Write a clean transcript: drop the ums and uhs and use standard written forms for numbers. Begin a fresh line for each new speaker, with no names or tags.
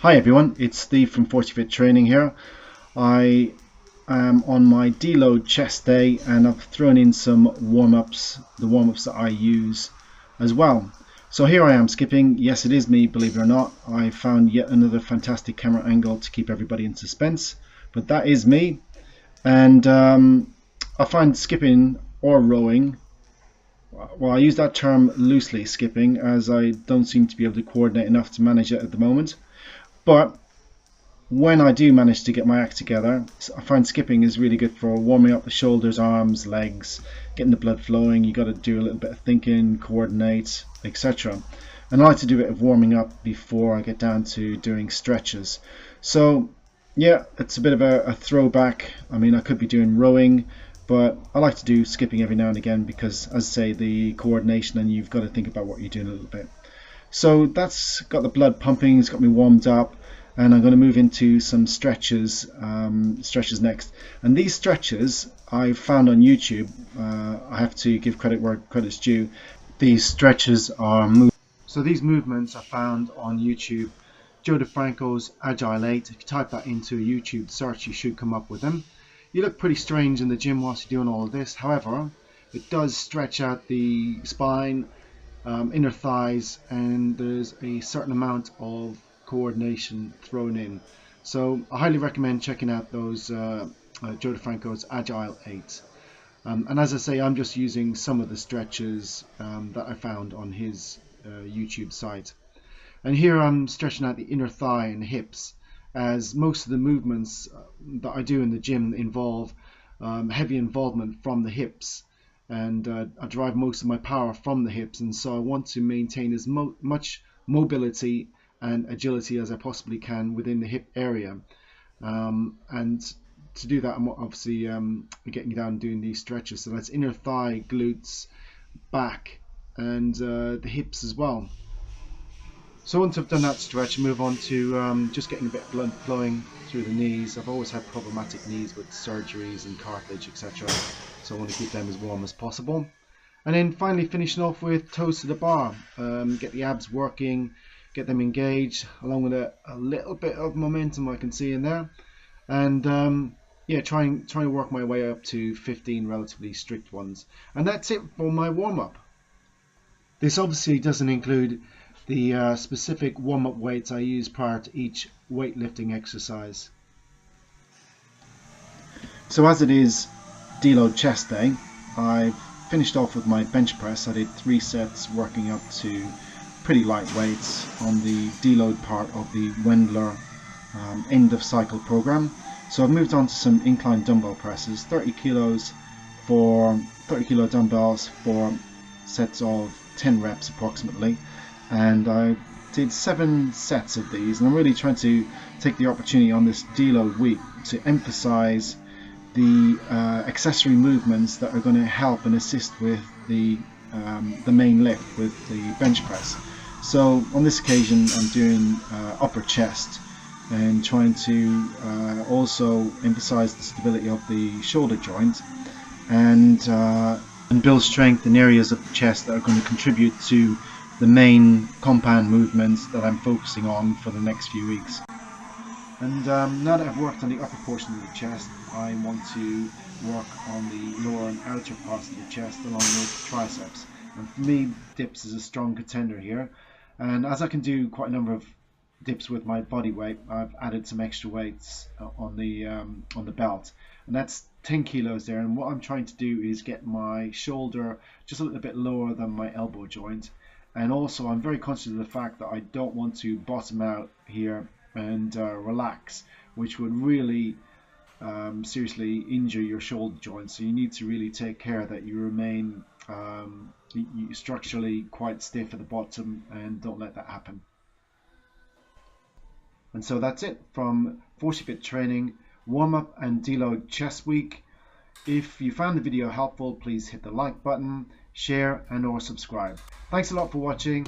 Hi everyone, it's Steve from 40 Fit Training here. I am on my deload chest day and I've thrown in some warm-ups, the warm-ups that I use as well. So here I am skipping. Yes, it is me, believe it or not. I found yet another fantastic camera angle to keep everybody in suspense, but that is me. And I find skipping or rowing, well, I use that term loosely, skipping, as I don't seem to be able to coordinate enough to manage it at the moment. But when I do manage to get my act together, I find skipping is really good for warming up the shoulders, arms, legs, getting the blood flowing. You got to do a little bit of thinking, coordinate, etc. And I like to do a bit of warming up before I get down to doing stretches. So yeah, it's a bit of a throwback. I mean, I could be doing rowing, but I like to do skipping every now and again because, as I say, the coordination, and you've got to think about what you're doing a little bit. So that's got the blood pumping, it's got me warmed up. And I'm going to move into some stretches next. And these stretches I found on YouTube. I have to give credit where credit's due. These stretches are so these movements are found on YouTube. Joe DeFranco's Agile 8. If you type that into a YouTube search, you should come up with them. You look pretty strange in the gym whilst you're doing all of this. However, it does stretch out the spine, inner thighs, and there's a certain amount of coordination thrown in. So I highly recommend checking out those Joe DeFranco's Agile 8. And as I say, I'm just using some of the stretches that I found on his YouTube site. And here I'm stretching out the inner thigh and hips, as most of the movements that I do in the gym involve heavy involvement from the hips. And I derive most of my power from the hips, and so I want to maintain as much mobility and agility as I possibly can within the hip area. And to do that, I'm obviously getting down and doing these stretches. So that's inner thigh, glutes, back, and the hips as well. So once I've done that stretch, I move on to just getting a bit of blood flowing through the knees. I've always had problematic knees with surgeries and cartilage, etc. So I want to keep them as warm as possible. And then finally finishing off with toes to the bar. Get the abs working, get them engaged, along with a little bit of momentum I can see in there. And yeah, trying to work my way up to 15 relatively strict ones. And that's it for my warm-up. This obviously doesn't include the specific warm-up weights I use prior to each weightlifting exercise. So as it is deload chest day, I've finished off with my bench press. I did 3 sets working up to pretty light weights on the deload part of the Wendler end of cycle program. So I've moved on to some incline dumbbell presses, 30 kilo dumbbells for sets of 10 reps approximately, and I did 7 sets of these. And I'm really trying to take the opportunity on this deload week to emphasize the accessory movements that are going to help and assist with the main lift, with the bench press. So on this occasion I'm doing upper chest and trying to also emphasize the stability of the shoulder joint and build strength in areas of the chest that are going to contribute to the main compound movements that I'm focusing on for the next few weeks. And now that I've worked on the upper portion of the chest, I want to work on the lower and outer parts of the chest along with triceps. And for me, dips is a strong contender here. And as I can do quite a number of dips with my body weight, I've added some extra weights on the belt, and that's 10 kilos there. And what I'm trying to do is get my shoulder just a little bit lower than my elbow joint. And also I'm very conscious of the fact that I don't want to bottom out here and relax, which would really seriously injure your shoulder joint. So you need to really take care that you remain structurally quite stiff at the bottom, and don't let that happen. And so that's it from 40 Fit Training warm-up and deload chest week. If you found the video helpful, please hit the like button, share, and or subscribe. Thanks a lot for watching.